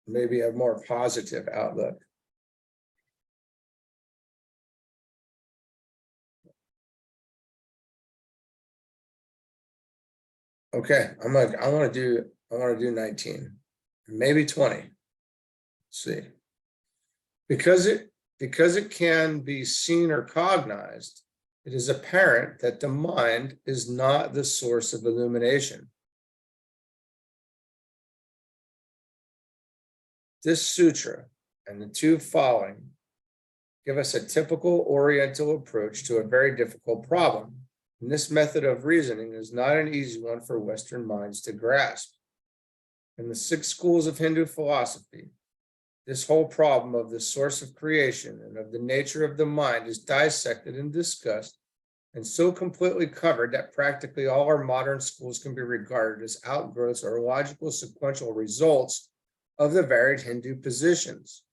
maybe a more positive outlook. Okay, I want to do 19, maybe 20. Let's see. Because it can be seen or cognized, it is apparent that the mind is not the source of illumination. This sutra and the two following give us a typical Oriental approach to a very difficult problem. And this method of reasoning is not an easy one for Western minds to grasp. In the 6 schools of Hindu philosophy, this whole problem of the source of creation and of the nature of the mind is dissected and discussed, and so completely covered that practically all our modern schools can be regarded as outgrowths or logical sequential results of the varied Hindu positions.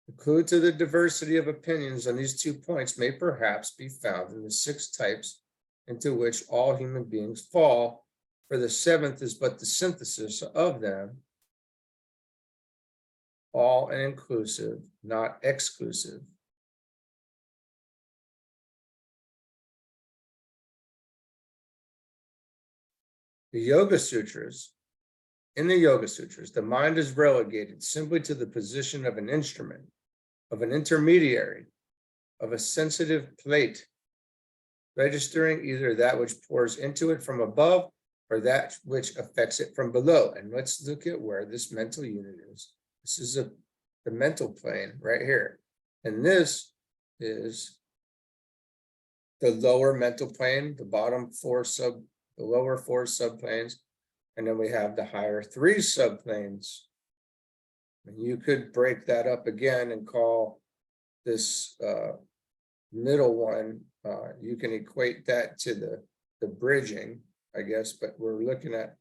The clue to the diversity of opinions on these 2 points may perhaps be found in the 6 types into which all human beings fall, for the 7th is but the synthesis of them, all and inclusive, not exclusive. The Yoga Sutras. In the Yoga Sutras, the mind is relegated simply to the position of an instrument, of an intermediary, of a sensitive plate, registering either that which pours into it from above or that which affects it from below. And let's look at where this mental unit is. This is the mental plane right here. And this is the lower mental plane, the lower 4 subplanes. And then we have the higher 3 subplanes. And you could break that up again and call this middle one, you can equate that to the bridging, I guess, but we're looking at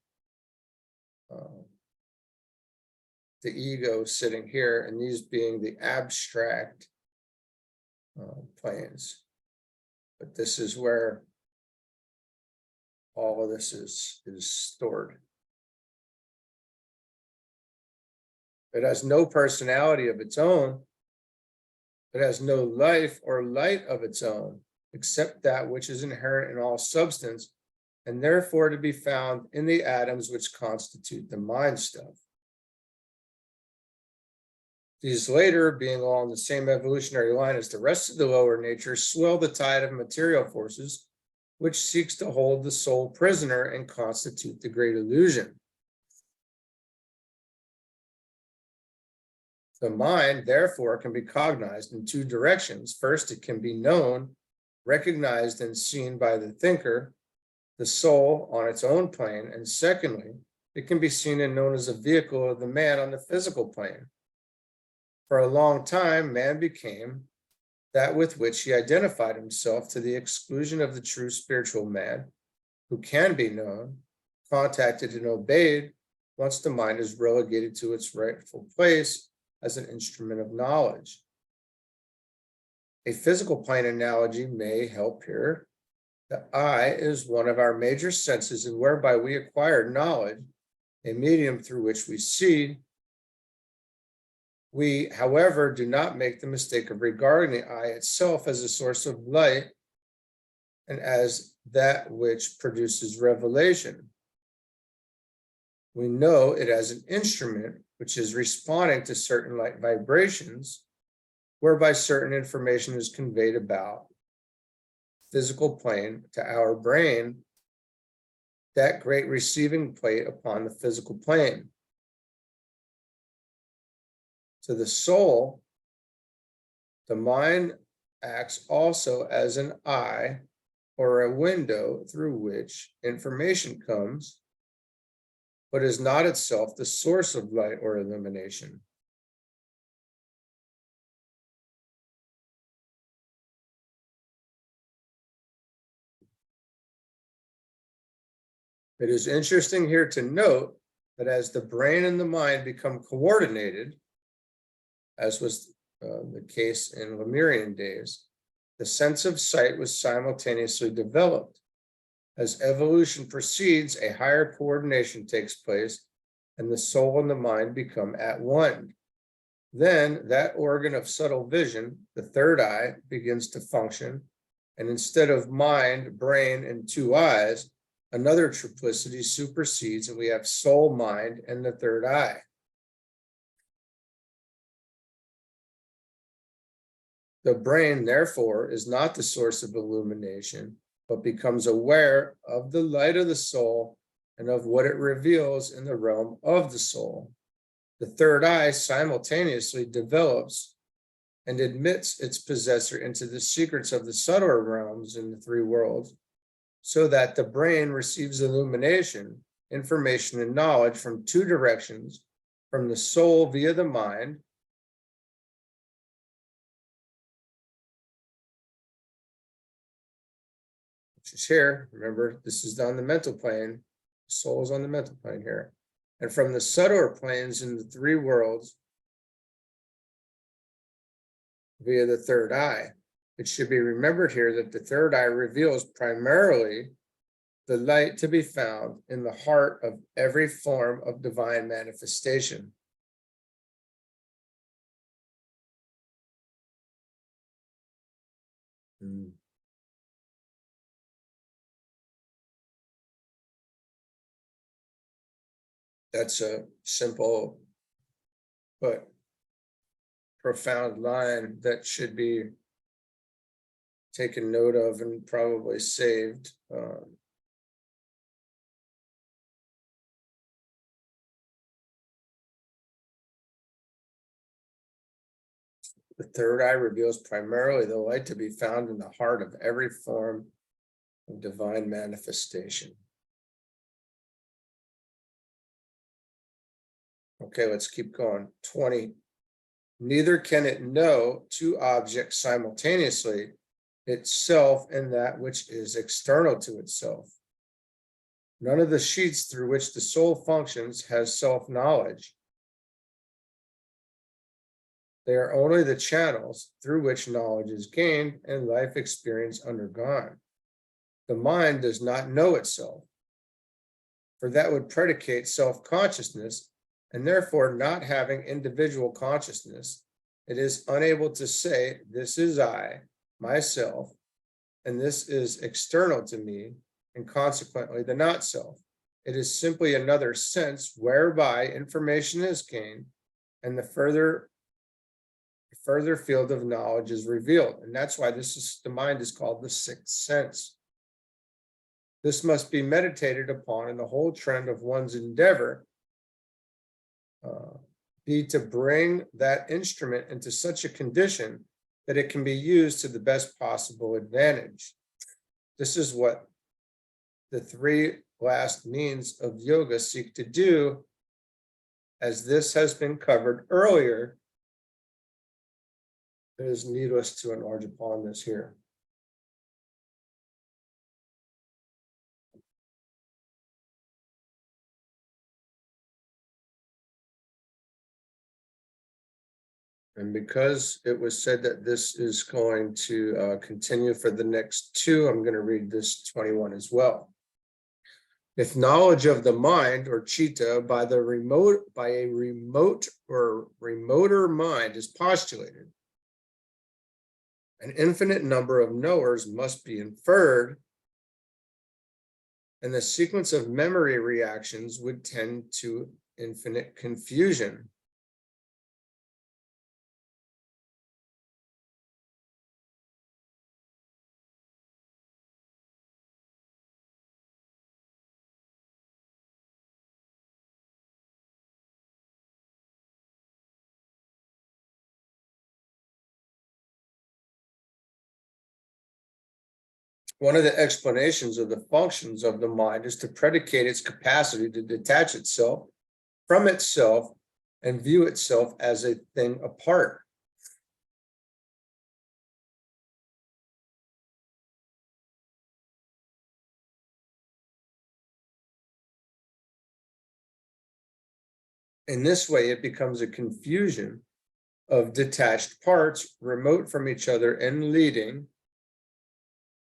the ego sitting here, and these being the abstract planes. But this is where all of this is stored. It has no personality of its own. It has no life or light of its own, except that which is inherent in all substance, and therefore to be found in the atoms which constitute the mind stuff. These later, being all in the same evolutionary line as the rest of the lower nature, swell the tide of material forces, which seeks to hold the soul prisoner and constitute the great illusion. The mind, therefore, can be cognized in 2 directions. First, it can be known, recognized, and seen by the thinker, the soul on its own plane. And secondly, it can be seen and known as a vehicle of the man on the physical plane. For a long time, man became that with which he identified himself, to the exclusion of the true spiritual man, who can be known, contacted, and obeyed once the mind is relegated to its rightful place as an instrument of knowledge. A physical plane analogy may help here. The eye is one of our major senses, and whereby we acquire knowledge, a medium through which we see. We, however, do not make the mistake of regarding the eye itself as a source of light and as that which produces revelation. We know it as an instrument which is responding to certain light vibrations, whereby certain information is conveyed about physical plane to our brain, that great receiving plate upon the physical plane. To the soul, the mind acts also as an eye or a window through which information comes, but is not itself the source of light or illumination. It is interesting here to note that as the brain and the mind become coordinated, as was the case in Lemurian days, the sense of sight was simultaneously developed. As evolution proceeds, a higher coordination takes place, and the soul and the mind become at one. Then that organ of subtle vision, the third eye, begins to function, and instead of mind, brain, and 2 eyes, another triplicity supersedes, and we have soul, mind, and the third eye. The brain, therefore, is not the source of illumination, but becomes aware of the light of the soul and of what it reveals in the realm of the soul. The third eye simultaneously develops and admits its possessor into the secrets of the subtler realms in the three worlds, so that the brain receives illumination, information, and knowledge from two directions, from the soul via the mind, which is here. Remember, this is on the mental plane. The soul is on the mental plane here. And from the subtler planes in the three worlds via the third eye. It should be remembered here that the third eye reveals primarily the light to be found in the heart of every form of divine manifestation. That's a simple but profound line that should be taken note of and probably saved. The third eye reveals primarily the light to be found in the heart of every form of divine manifestation. Okay, let's keep going. 20. Neither can it know two objects simultaneously, itself and that which is external to itself. None of the sheets through which the soul functions has self-knowledge. They are only the channels through which knowledge is gained and life experience undergone. The mind does not know itself, for that would predicate self-consciousness, and therefore not having individual consciousness, it is unable to say, this is I, myself, and this is external to me, and consequently the not self. It is simply another sense whereby information is gained and the further field of knowledge is revealed. And that's why the mind is called the sixth sense. This must be meditated upon, and the whole trend of one's endeavor be to bring that instrument into such a condition that it can be used to the best possible advantage. This is what the three last means of yoga seek to do, as this has been covered earlier. It is needless to enlarge upon this here. And because it was said that this is going to continue for the next two, I'm going to read this 21 as well. If knowledge of the mind or chitta by a remote or remoter mind is postulated, an infinite number of knowers must be inferred, and the sequence of memory reactions would tend to infinite confusion. One of the explanations of the functions of the mind is to predicate its capacity to detach itself from itself and view itself as a thing apart. In this way, it becomes a confusion of detached parts, remote from each other and leading,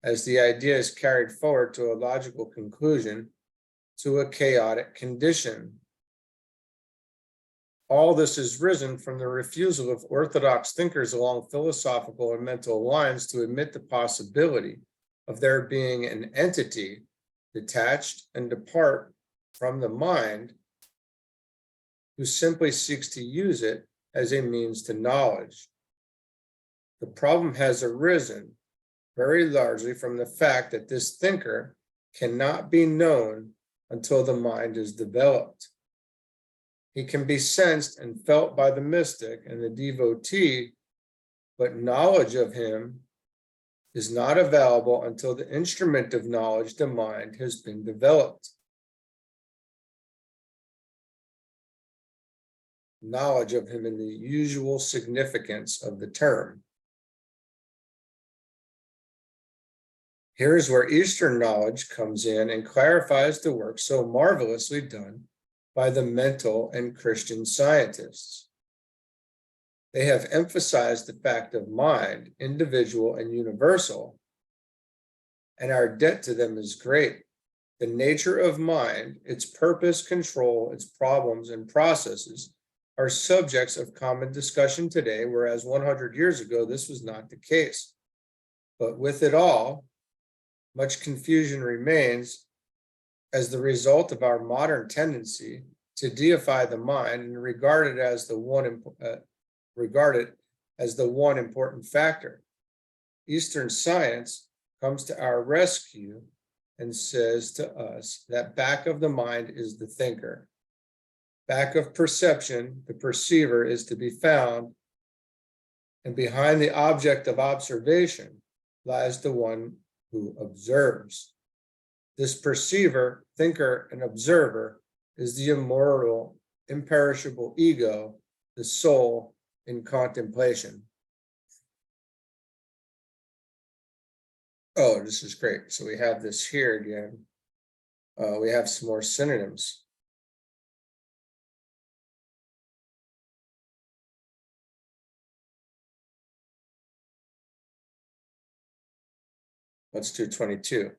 as the idea is carried forward to a logical conclusion, to a chaotic condition. All this has risen from the refusal of orthodox thinkers along philosophical and mental lines to admit the possibility of there being an entity detached and apart from the mind, who simply seeks to use it as a means to knowledge. The problem has arisen very largely from the fact that this thinker cannot be known until the mind is developed. He can be sensed and felt by the mystic and the devotee, but knowledge of him is not available until the instrument of knowledge, the mind, has been developed. Knowledge of him in the usual significance of the term. Here is where Eastern knowledge comes in and clarifies the work so marvelously done by the mental and Christian scientists. They have emphasized the fact of mind, individual and universal, and our debt to them is great. The nature of mind, its purpose, control, its problems and processes are subjects of common discussion today, whereas 100 years ago, this was not the case. But with it all, much confusion remains as the result of our modern tendency to deify the mind and regard it as the one important factor. Eastern science comes to our rescue and says to us that back of the mind is the thinker. Back of perception, the perceiver is to be found, and behind the object of observation lies the one who observes. This perceiver, thinker, and observer is the immortal, imperishable ego, the soul in contemplation. Oh, this is great. So we have this here again. We have some more synonyms. Let's do 22.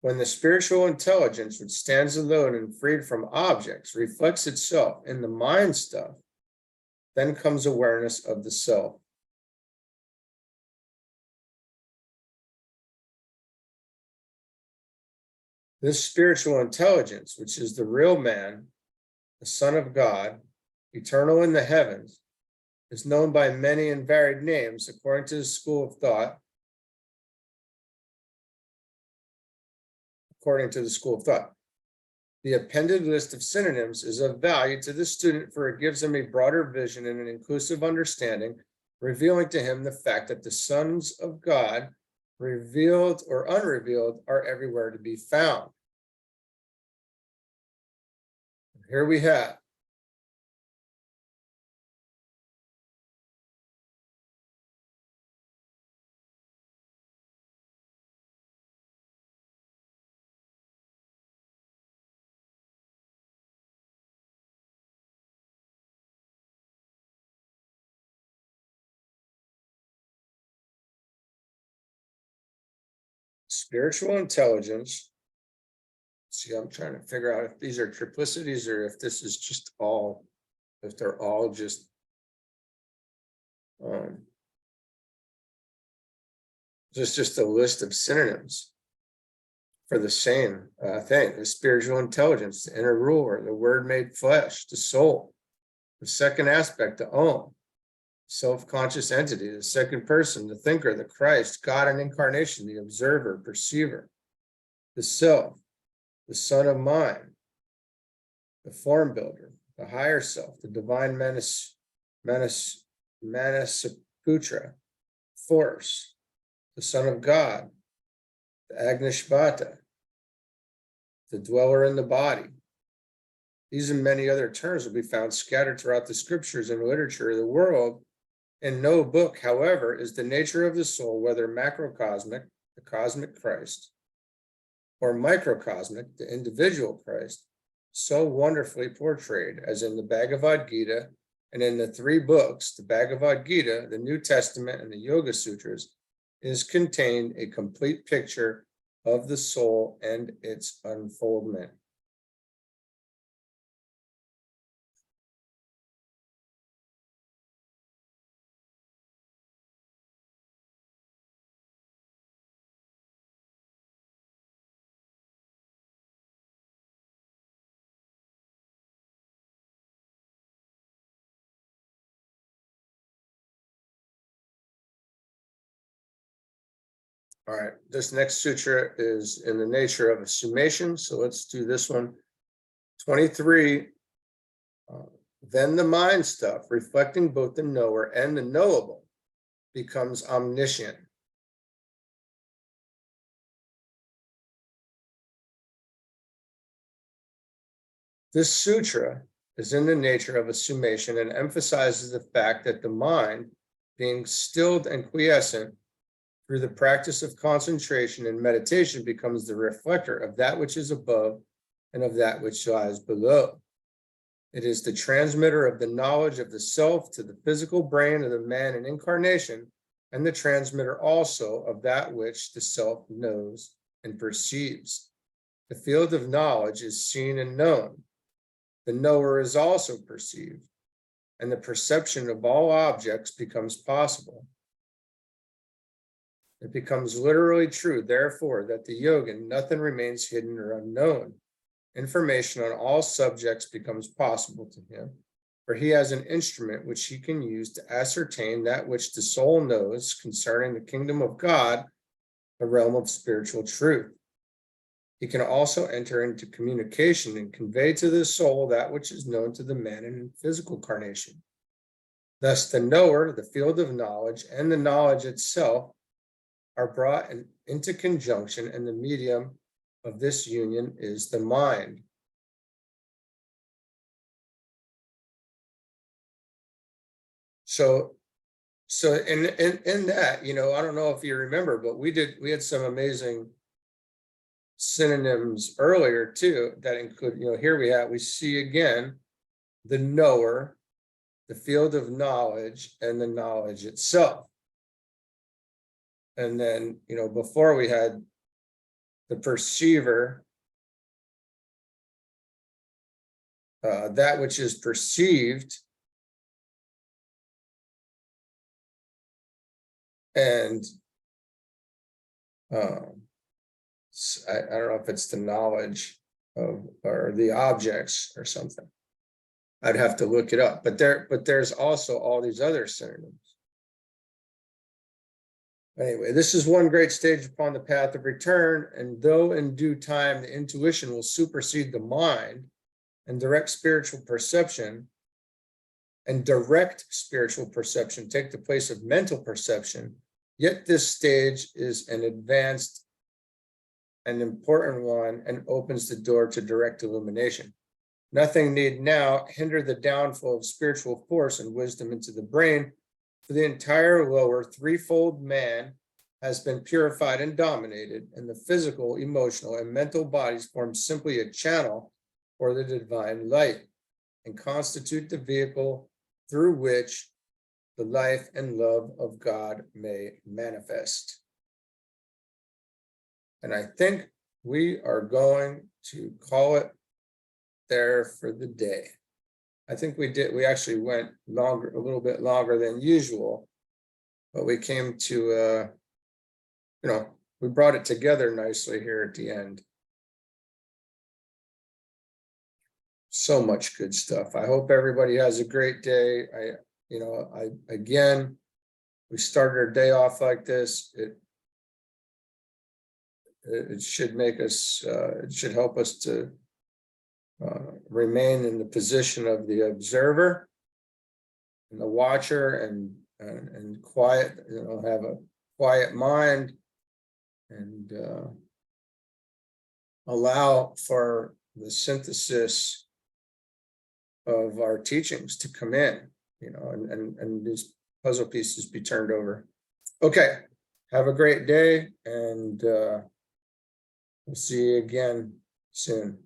When the spiritual intelligence, which stands alone and freed from objects, reflects itself in the mind stuff, then comes awareness of the self. This spiritual intelligence, which is the real man, the Son of God, eternal in the heavens, is known by many and varied names according to the school of thought. The appended list of synonyms is of value to the student, for it gives him a broader vision and an inclusive understanding, revealing to him the fact that the sons of God, revealed or unrevealed, are everywhere to be found. Here we have spiritual intelligence. See, I'm trying to figure out if these are triplicities or if this is just all, if they're all just just a list of synonyms for the same thing. The spiritual intelligence, the inner ruler, the word made flesh, the soul, the second aspect, the Om, self-conscious entity, the second person, the thinker, the Christ, God in incarnation, the observer, perceiver, the self, the son of mind, the form builder, the higher self, the divine Manasiputra, force, the Son of God, the Agnishvata, the dweller in the body. These and many other terms will be found scattered throughout the scriptures and literature of the world. In no book, however, is the nature of the soul, whether macrocosmic, the cosmic Christ, or microcosmic, the individual Christ, so wonderfully portrayed as in the Bhagavad Gita and in the three books, the Bhagavad Gita, the New Testament, and the Yoga Sutras, is contained a complete picture of the soul and its unfoldment. All right, this next sutra is in the nature of a summation. So let's do this one. 23 Then the mind stuff, reflecting both the knower and the knowable, becomes omniscient. This sutra is in the nature of a summation and emphasizes the fact that the mind, being stilled and quiescent through the practice of concentration and meditation, becomes the reflector of that which is above and of that which lies below. It is the transmitter of the knowledge of the self to the physical brain of the man in incarnation, and the transmitter also of that which the self knows and perceives. The field of knowledge is seen and known. The knower is also perceived, and the perception of all objects becomes possible. It becomes literally true, therefore, that the yogin, nothing remains hidden or unknown. Information on all subjects becomes possible to him, for he has an instrument which he can use to ascertain that which the soul knows concerning the kingdom of God, the realm of spiritual truth. He can also enter into communication and convey to the soul that which is known to the man in physical carnation. Thus, the knower, the field of knowledge, and the knowledge itself are brought into conjunction, and the medium of this union is the mind. So in that, I don't know if you remember, but we had some amazing synonyms earlier too that include, here we see again the knower, the field of knowledge, and the knowledge itself. And then, before we had the perceiver, that which is perceived, and I don't know if it's the knowledge of or the objects or something. I'd have to look it up, but there's also all these other synonyms. Anyway, this is one great stage upon the path of return, and though in due time the intuition will supersede the mind and direct spiritual perception take the place of mental perception, yet this stage is an advanced and important one and opens the door to direct illumination. Nothing need now hinder the downflow of spiritual force and wisdom into the brain, for the entire lower threefold man has been purified and dominated, and the physical, emotional, and mental bodies form simply a channel for the divine light and constitute the vehicle through which the life and love of God may manifest. And I think we are going to call it there for the day. I think we actually went longer, a little bit longer than usual, but we came to, we brought it together nicely here at the end. So much good stuff. I hope everybody has a great day. Again, we started our day off like this. It should make us, it should help us to remain in the position of the observer and the watcher, and quiet, have a quiet mind, and allow for the synthesis of our teachings to come in, and these puzzle pieces be turned over. Okay, have a great day, and we'll see you again soon.